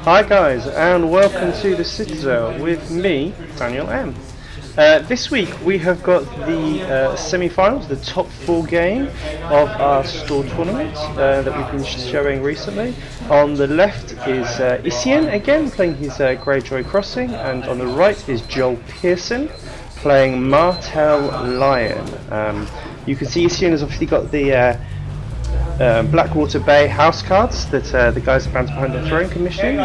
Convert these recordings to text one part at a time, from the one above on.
Hi guys, and welcome to the Citadel with me, Daniel M. This week we have got the semi-finals, the top 4 game of our store tournament that we've been showing recently. On the left is Isian again playing his Greyjoy Crossing, and on the right is Joel Pearson playing Martel Lion. You can see Isian has obviously got the Blackwater Bay house cards that the guys at Banter Behind the Throne commissioned.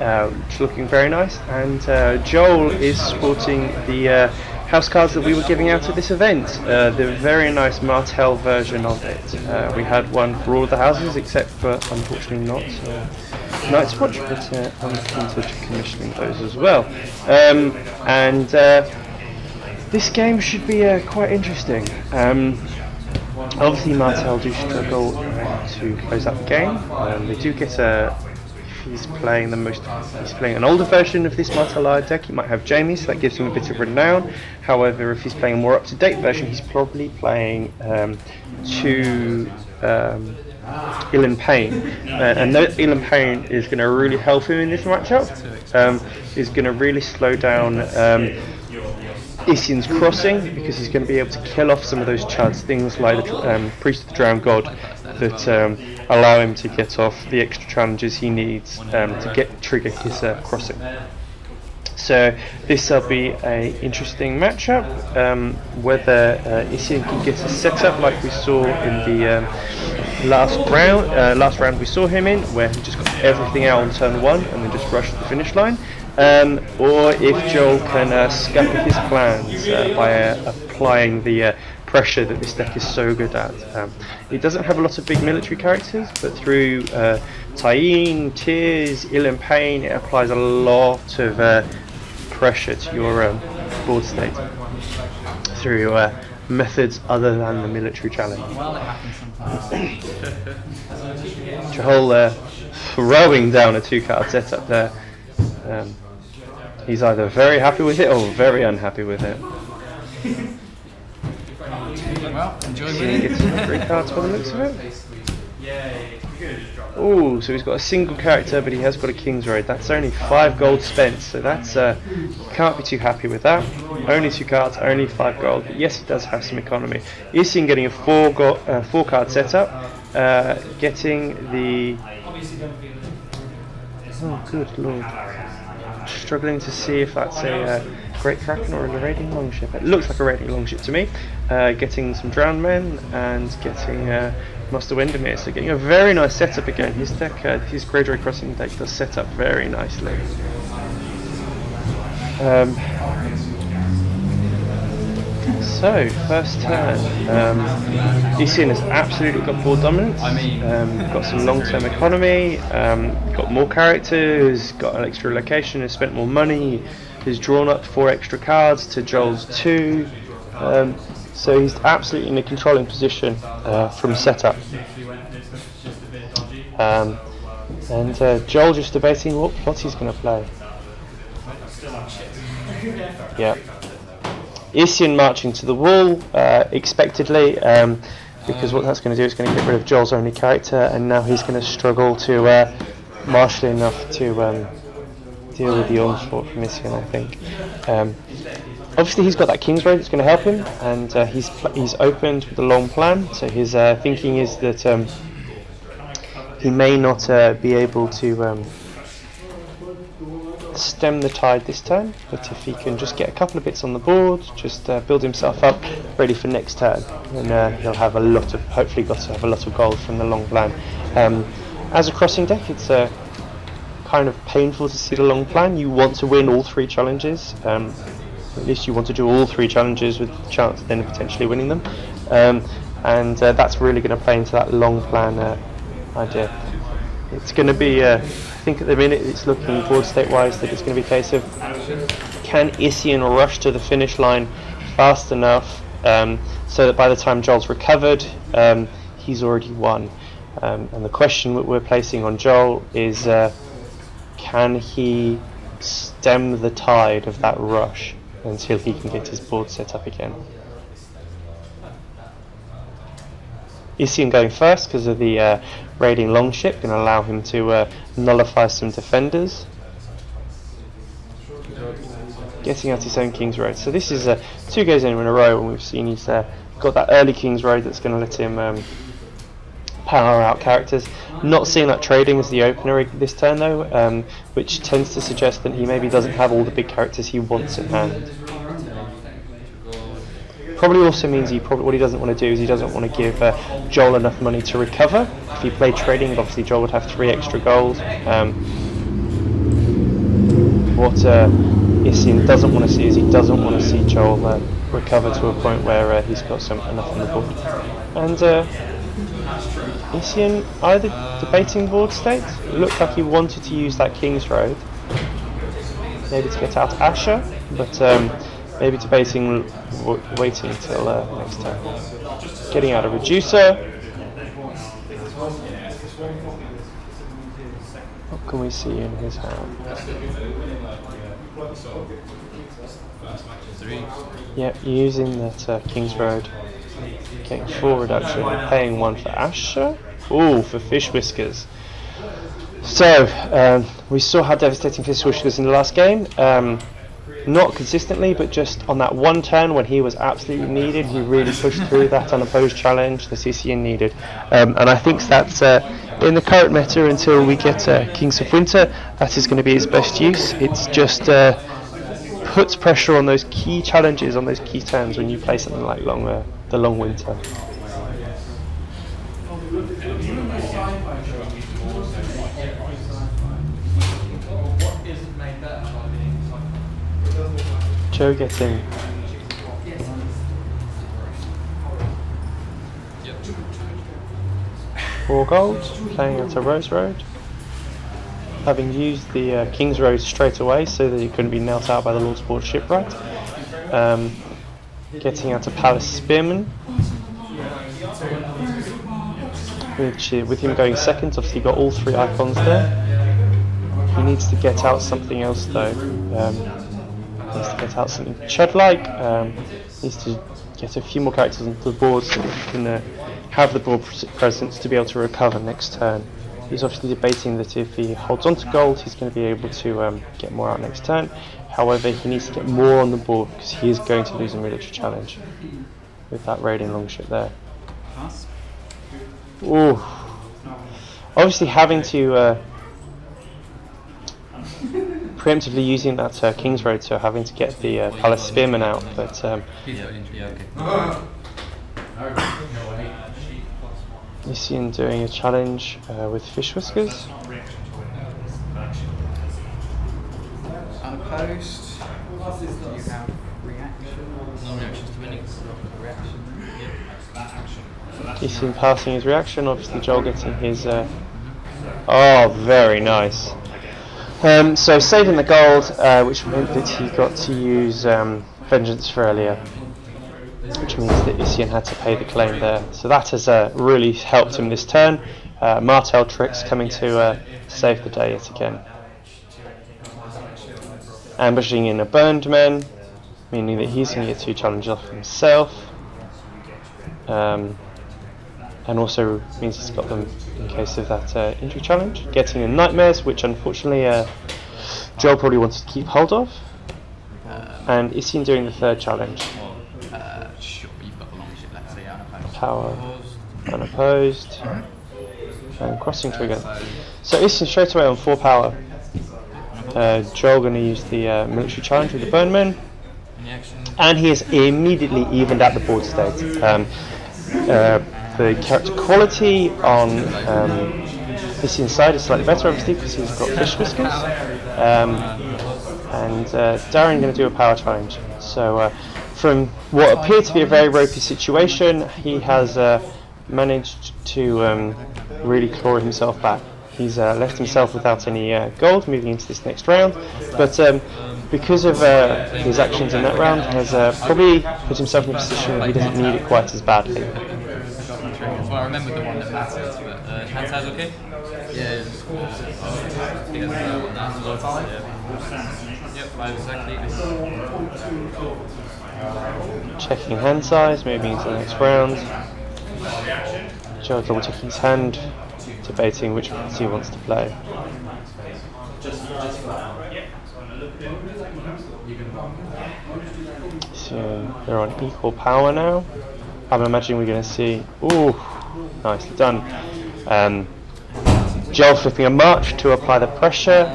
It's looking very nice, and Joel is sporting the house cards that we were giving out at this event, the very nice Martel version of it. We had one for all of the houses except for, unfortunately, not Night's Watch, but I'm looking to commissioning those as well. This game should be quite interesting. Obviously Martel do struggle to close out the game. They do get he's playing an older version of this Martel Lion deck. He might have Jamie, so that gives him a bit of renown. However, if he's playing a more up-to-date version, he's probably playing two Ilan Payne, and Ilan Payne is going to really help him in this matchup. Is going to really slow down Isian's crossing, because he's going to be able to kill off some of those chuds, things like the Priest of the Drowned God, that allow him to get off the extra challenges he needs to trigger his crossing. So this will be an interesting matchup. Whether Isian can get a setup like we saw in the last round we saw him in, where he just got everything out on turn 1 and then just rushed to the finish line. Or if Joel can scupper his plans by applying the pressure that this deck is so good at. It doesn't have a lot of big military characters, but through Tyr, Tears, Ilan Payne, it applies a lot of pressure to your board state through methods other than the military challenge. Joel throwing down a 2-card setup there. He's either very happy with it or very unhappy with it. Well, enjoy He gets 3 cards by the looks of it. Oh, so he's got a single character, but he has got a King's Road. That's only 5 gold spent, so that's can't be too happy with that. Only 2 cards, only 5 gold. But yes, he does have some economy. Isian getting a 4-card setup, getting the. Oh, good lord. Struggling to see if that's a Great Kraken or a Raiding Longship. It looks like a Raiding Longship to me. Getting some Drowned Men and getting Master Windermere. So getting a very nice setup again. His deck, his Greyjoy Crossing deck does set up very nicely. So, first turn. Isian has absolutely got board dominance. Got some long-term economy. Got more characters. Got an extra location. Has spent more money. Has drawn up 4 extra cards to Joel's 2. So he's absolutely in a controlling position from setup. And Joel just debating what plot he's going to play. Yeah. Isian marching to the wall, expectedly, because what that's going to do is going to get rid of Joel's only character, and now he's going to struggle to marshal enough to deal with the onslaught from Isian, I think. Obviously he's got that King's Road that's going to help him, and he's opened with a long plan, so his thinking is that he may not be able to stem the tide this turn, but if he can just get a couple of bits on the board, just build himself up ready for next turn, and he'll have hopefully got to have a lot of gold from the long plan. As a crossing deck, it's kind of painful to see the long plan. You want to win all 3 challenges, at least you want to do all 3 challenges with the chance of then potentially winning them, and that's really going to play into that long plan idea. It's going to be, I think at the minute it's looking board state wise that it's going to be a case of, can Isian rush to the finish line fast enough so that by the time Joel's recovered, he's already won. And the question that we're placing on Joel is, can he stem the tide of that rush until he can get his board set up again? Isian going first because of the raiding longship, going to allow him to nullify some defenders. Getting out his own King's Road. So this is 2 goes in a row when we've seen he's got that early King's Road that's going to let him power out characters. Not seeing that trading as the opener this turn though, which tends to suggest that he maybe doesn't have all the big characters he wants in hand. Probably also means what he doesn't want to do is he doesn't want to give Joel enough money to recover. If he played trading, obviously Joel would have 3 extra gold. What Isian doesn't want to see is he doesn't want to see Joel recover to a point where he's got enough on the board. And Isian either debating board state. It looked like he wanted to use that King's Road, maybe to get out Asher, but maybe debating waiting until next turn. Getting out a reducer. What can we see in his hand? Yep, using that King's Road. Getting 4 reduction, paying 1 for Asher. Ooh, for Fish Whiskers. So, we saw how devastating Fish Whiskers in the last game. Not consistently, but just on that one turn when he was absolutely needed, he really pushed through that unopposed challenge that Isian needed. And I think that's in the current meta until we get Kings of Winter, that is going to be his best use. It's just puts pressure on those key challenges, on those key turns when you play something like the Long Winter. Joe getting 4 gold, playing out a Rose Road, having used the King's Road straight away so that he couldn't be knelt out by the Lord's Board Shipwright. Getting out a Palace Spearman, which with him going second, obviously got all 3 icons there. He needs to get out something else though. Needs to get out something Chud-like, needs to get a few more characters onto the board so that he can have the board presence to be able to recover next turn. He's obviously debating that if he holds on to gold, he's going to be able to get more out next turn. However, he needs to get more on the board because he is going to lose a military challenge with that raiding longship there. Ooh. Obviously having to preemptively using that King's Road, so having to get the Palace Spearman out, but Isian doing a challenge with Fish Whiskers. Unopposed. You have reaction. No reactions to winning. Isian passing his reaction, obviously Joel getting his oh, very nice. So saving the gold, which meant that he got to use Vengeance for earlier, which means that Isian had to pay the claim there. So that has really helped him this turn. Martel tricks coming to save the day yet again. Ambushing in a burned man, meaning that he's going to get 2 challenges off himself. And also means he's got them in case of that injury challenge. Getting in Nightmares, which unfortunately Joel probably wanted to keep hold of. And Isian doing the 3rd challenge. Sure, you've got the longship, let's say, unopposed. Power, unopposed, and crossing trigger. So Isian straight away on 4 power. Joel going to use the military challenge with the Burn Men. And he is immediately evened at the board state. The character quality on Isian's side is slightly better, obviously, because he's got Fish Whiskers. And Darren going to do a power challenge. So from what appeared to be a very ropey situation, he has managed to really claw himself back. He's left himself without any gold moving into this next round, but because of his actions in that round, has probably put himself in a position where he doesn't need it quite as badly. Well, I remember the one that matters, but hand size okay? Yeah. Yep, 5 exactly. Checking hand size, moving into the next round. Joe double checking his hand, debating which ones he wants to play. So they're on equal power now. I'm imagining we're going to see. Ooh, nicely done. Joel flipping a march to apply the pressure,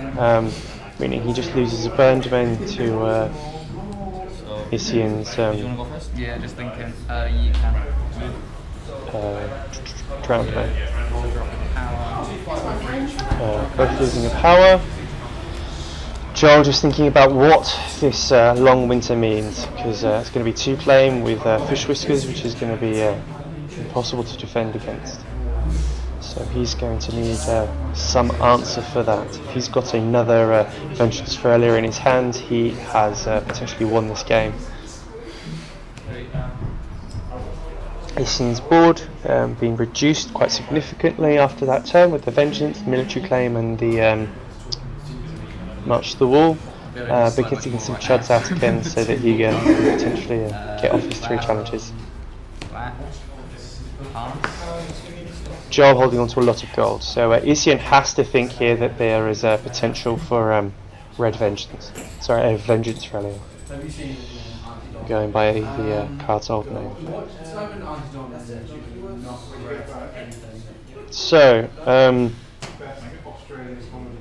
meaning he just loses a burn domain to Isian's. You want to go first? Yeah, just thinking. You can. Drown domain. Both losing a power. Joel just thinking about what this long winter means, because it's going to be 2 claim with Fish Whiskers, which is going to be impossible to defend against. So he's going to need some answer for that. If he's got another Vengeance for earlier in his hand, he has potentially won this game. Isian's board being reduced quite significantly after that turn with the Vengeance, military claim and the March to the Wall, but getting some chuds out again so that he can potentially get off his 3 challenges. Joel holding on to a lot of gold, so Isian has to think here that there is a potential for red Vengeance. Sorry, Vengeance Rally. Going by the card's old name. So,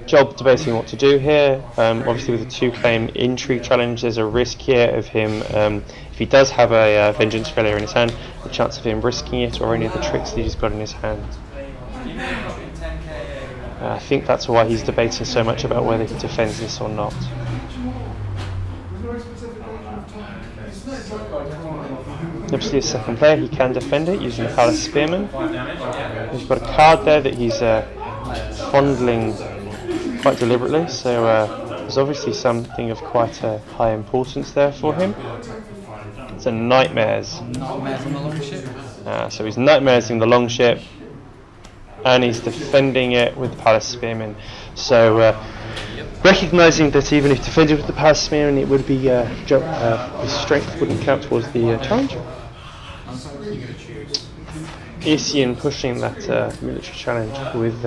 Joel debating what to do here. Obviously with a 2 claim intrigue challenge, there's a risk here of him, if he does have a Vengeance Failure in his hand, the chance of him risking it or any of the tricks that he's got in his hand. I think that's why he's debating so much about whether he defends this or not. Obviously a second player, he can defend it using the Palace Spearman. He's got a card there that he's fondling quite deliberately, so there's obviously something of quite a high importance there for him. It's a Nightmares. Nightmares on the long ship. So he's Nightmaresing the long ship, and he's defending it with the Palace Spearman. So recognising that even if defended with the Palace Spearman, it would be his strength wouldn't count towards the challenge. Isian pushing that military challenge with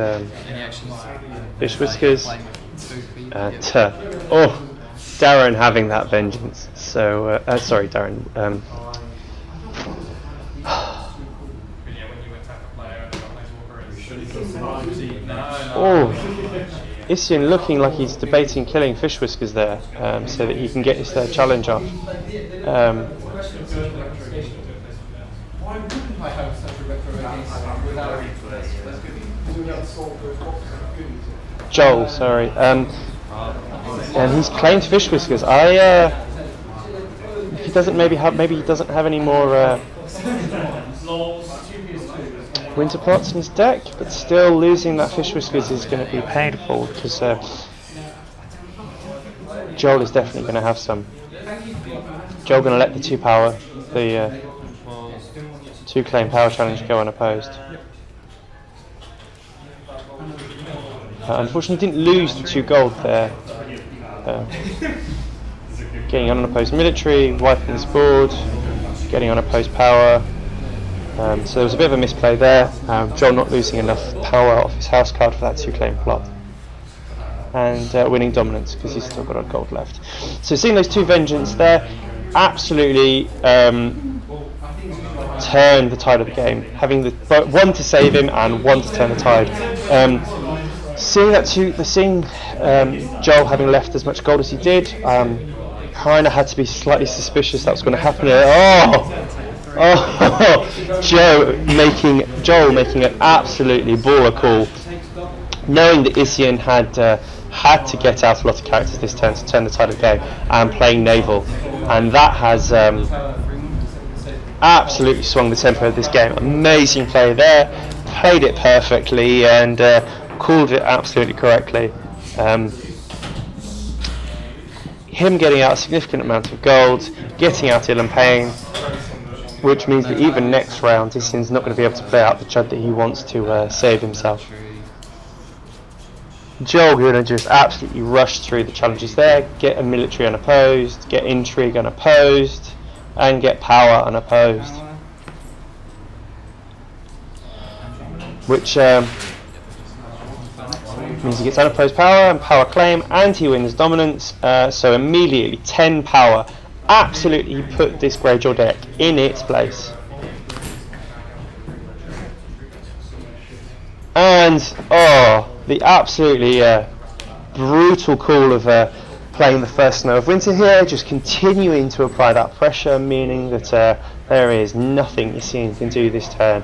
Fish Whiskers, and Darren having that Vengeance. So sorry, Darren. Isian looking like he's debating killing Fish Whiskers there, so that he can get his challenge off. Joel, sorry, and he's claimed Fish Whiskers. He doesn't maybe he doesn't have any more Winter Plots in his deck, but still losing that Fish Whiskers is going to be painful because Joel is definitely going to have some. Joel going to let the 2 power, the 2 claim power challenge go unopposed. Unfortunately, didn't lose the 2 gold there. Getting unopposed military, wiping his board, getting unopposed power. So there was a bit of a misplay there. Joel not losing enough power off his house card for that 2 claim plot. And winning dominance because he's still got a gold left. So seeing those 2 Vengeance there, absolutely turn the tide of the game. Having the 1 to save him and 1 to turn the tide. Seeing Joel having left as much gold as he did, kind of had to be slightly suspicious that was going to happen. Joel making an absolutely baller call, knowing that Isian had to get out a lot of characters this turn to turn the tide of the game, and playing naval, and that has absolutely swung the tempo of this game. Amazing play there, played it perfectly and called it absolutely correctly. Him getting out a significant amount of gold, getting out ill and pain, which means that even next round Isian's not going to be able to play out the chud that he wants to save himself. Joel going to just absolutely rush through the challenges there, get a military unopposed, get intrigue unopposed, and get power unopposed. which means he gets unopposed power and power claim, and he wins dominance. So immediately 10 power. Absolutely put this Greyjoy deck in its place. And the absolutely brutal call of playing the first Snow of Winter here, just continuing to apply that pressure, meaning that there is nothing Isian can do this turn.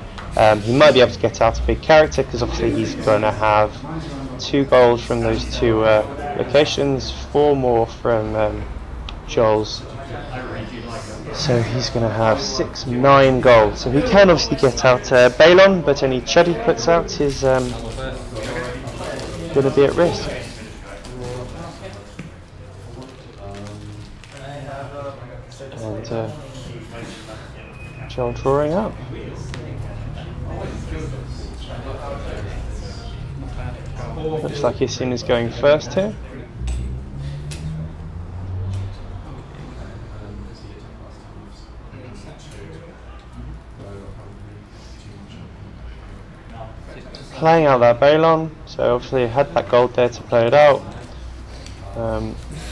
He might be able to get out a big character, because obviously he's going to have 2 gold from those 2 locations, 4 more from Joel's. So he's going to have 9 gold. So he can obviously get out Balon, but any chud he puts out is going to be at risk. And Joel drawing up. Looks like Isian is going first here. Playing out that Balon, so obviously he had that gold there to play it out.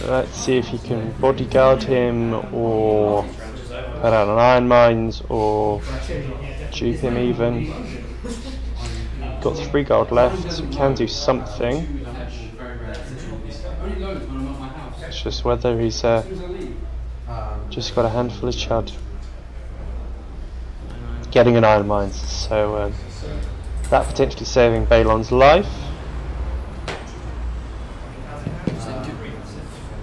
Let's see if he can bodyguard him, or put out an Iron Mines, or dupe him even. Got 3 gold left, so he can do something. It's just whether he's just got a handful of chud. Getting an Iron Mines, so that potentially saving Balon's life.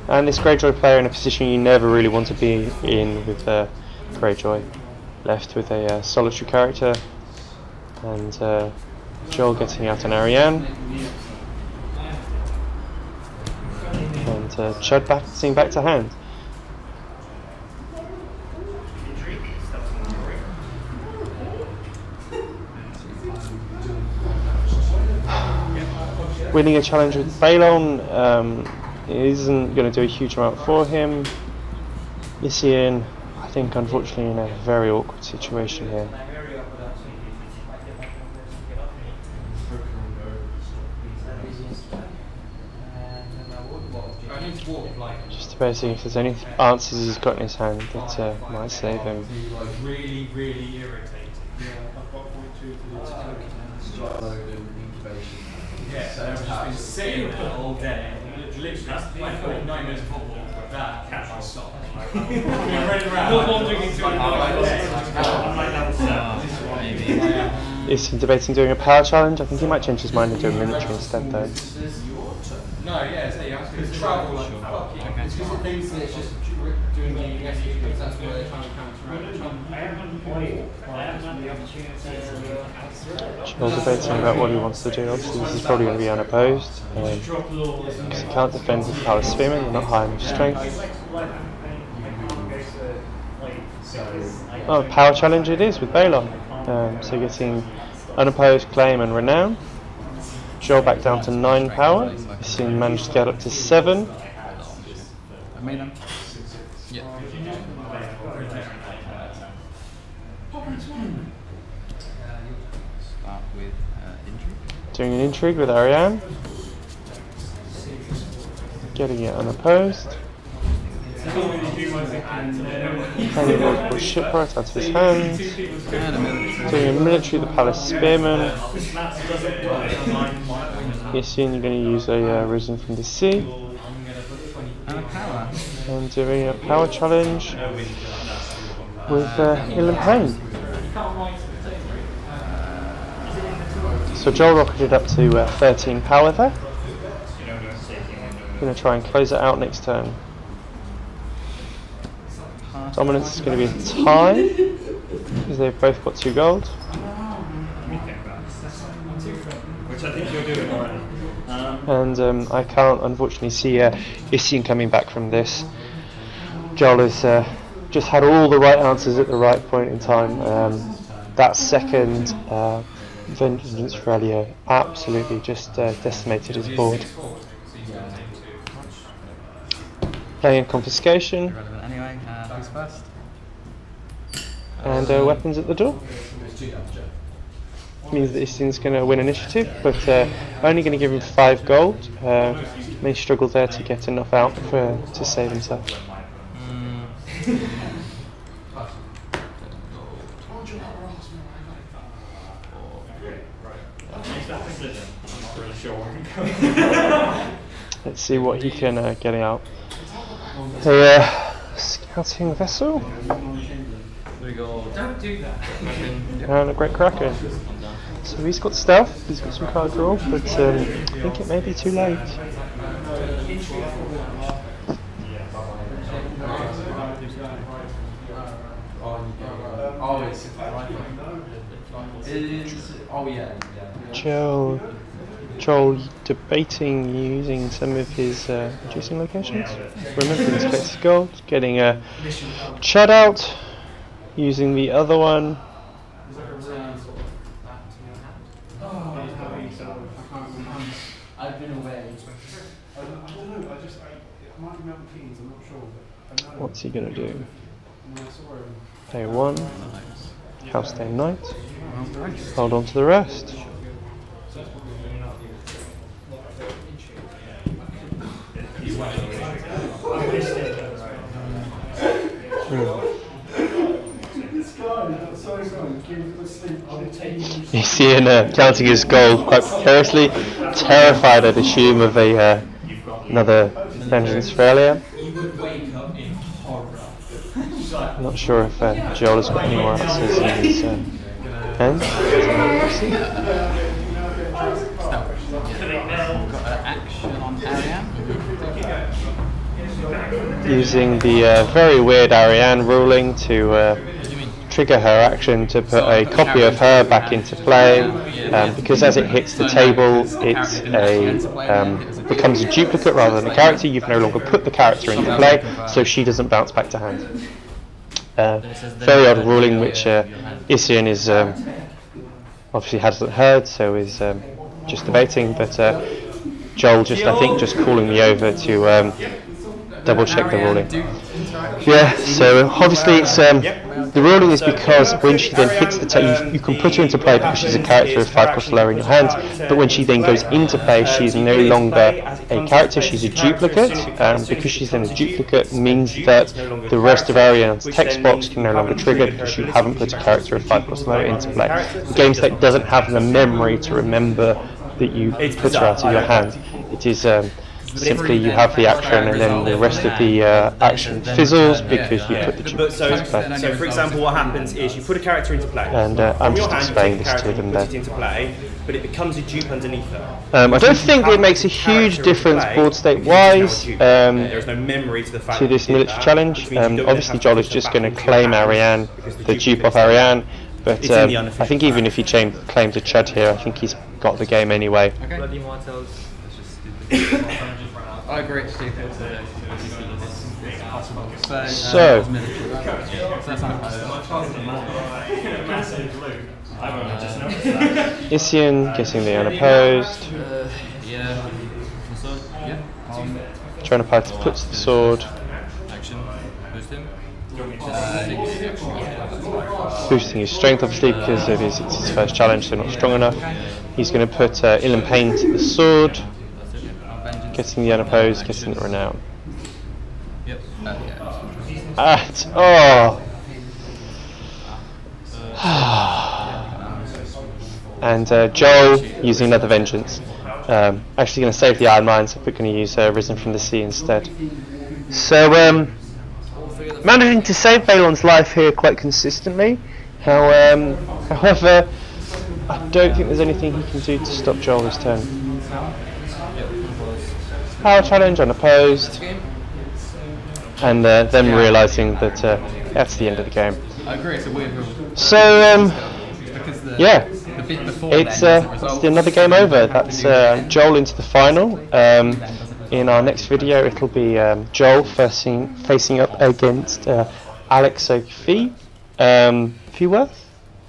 And this Greyjoy player in a position you never really want to be in, with Greyjoy left with a solitary character, and Joel getting out an Ariane, and Chud back to hand. Winning a challenge with Balon isn't going to do a huge amount for him. Isian, I think, unfortunately in a very awkward situation here. Just debating if there's any answers he's got in his hand that might save him. Really irritating. Yeah, so I've just been sitting there all day. Literally, playing 49 minutes of football with that catch my sock. Been running around. Not wandering into Isian debating doing a power challenge. I think he might change his mind and do a military instead, though. No, yeah, so you have to travel like fucking. It's just the things that it's just doing the SE because that's where they're trying to counter around. Joel's debating about what he wants to do. Obviously this is probably going to be unopposed, because he can't defend with power spearmen, they're not high enough strength. Oh, power challenge it is with Balon. So getting unopposed, claim and renown. Joel back down to 9 power. Isian managed to get up to 7. I made them. Yeah. Start with intrigue. Doing an intrigue with Ariane. Getting it unopposed. Playing multiple shipwrights out of his hands. Doing a military the Palace Spearman. Isian, you're going to use a Risen from the Sea. And a power. And doing a power challenge with Ill and Pain. So Joel rocketed up to 13 power there. Going to try and close it out next turn. Dominance is going to be a tie, because they've both got 2 gold. Which I think you're doing already. And I can't unfortunately see Isian coming back from this. Joel has just had all the right answers at the right point in time. That second Vengeance Relia absolutely just decimated his board. Playing Confiscation. Irrelevant anyway. Who's first? And weapons at the door. means that Isian's going to win initiative, but only going to give him 5 gold. May struggle there to get enough out to save himself. Let's see what he can get out. A scouting vessel. Don't do that. And a great kraken. So he's got stealth, he's got some card draw, but I think it may be too late. Joel debating using some of his reducing locations. Remember, inspects gold, getting a Chad out, using the other one. I've been away. I don't know, I might be Mountain Keynes, I'm not sure. What's he going to do? Day 1, House Day Night, hold on to the rest. Isian counting his gold quite precariously, terrified I'd assume of another vengeance failure. I'm not sure if Joel has got any more answers in his hand. Using the very weird Ariane ruling to trigger her action to put a copy of her back into play, because as it hits the table it becomes a duplicate rather than a character. You've no longer put the character into play, so she doesn't bounce back to hand. Very odd ruling, which Isian is obviously hasn't heard, so is just debating, but Joel I think just calling me over to double check the ruling. Yeah, so obviously it's the ruling is because when she then hits the table, you can put her into play because she's a character of 5 cost lower in your hand, but when she then goes into play, she's no longer a character, she's a duplicate. Because she's then a duplicate means that the rest of Ariane's text box can no longer trigger because you haven't put a character of 5 cost lower into play. The game state doesn't have the memory to remember that you put her out of your hand. It is simply you have the action and then the rest of the action fizzles because you put the duplicate. So for example, what happens is you put a character into play, and I'm just explaining this to them there. Into play, but it becomes a dupe underneath her. I don't think it makes a huge difference board state wise there's no memory to the fact to this military challenge. Obviously Joel is just going to claim Ariane, the dupe of Ariane, but I think even if he claims a Chud here, I think he's got the game anyway. Bloody Martels. I agree, it's stupid. So Isian getting the unopposed. Trying to fight puts the sword. Boosting his strength obviously because it's his first challenge, so not strong enough. He's going to put Ill and Pain to the sword. Getting the unopposed, getting the renown. Yep. And Joel using another vengeance. Actually going to save the Iron Mines, but going to use Risen from the Sea instead. So managing to save Balon's life here quite consistently. However, I don't think there's anything he can do to stop Joel this turn. Power challenge unopposed, and then realising that that's the end of the game. I agree, it's a weird rule. So yeah, it's another game over. That's Joel into the final. In our next video, it'll be Joel facing up against Alex Feeworth.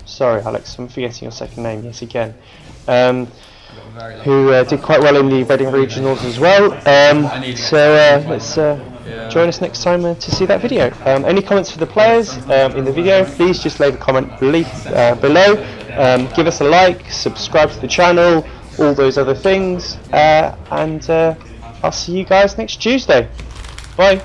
Sorry, Alex, I'm forgetting your second name yet again. Who did quite well in the Reading Regionals as well. Let's join us next time to see that video. Any comments for the players in the video, please just leave a comment below. Give us a like, subscribe to the channel, all those other things, and I'll see you guys next Tuesday. Bye.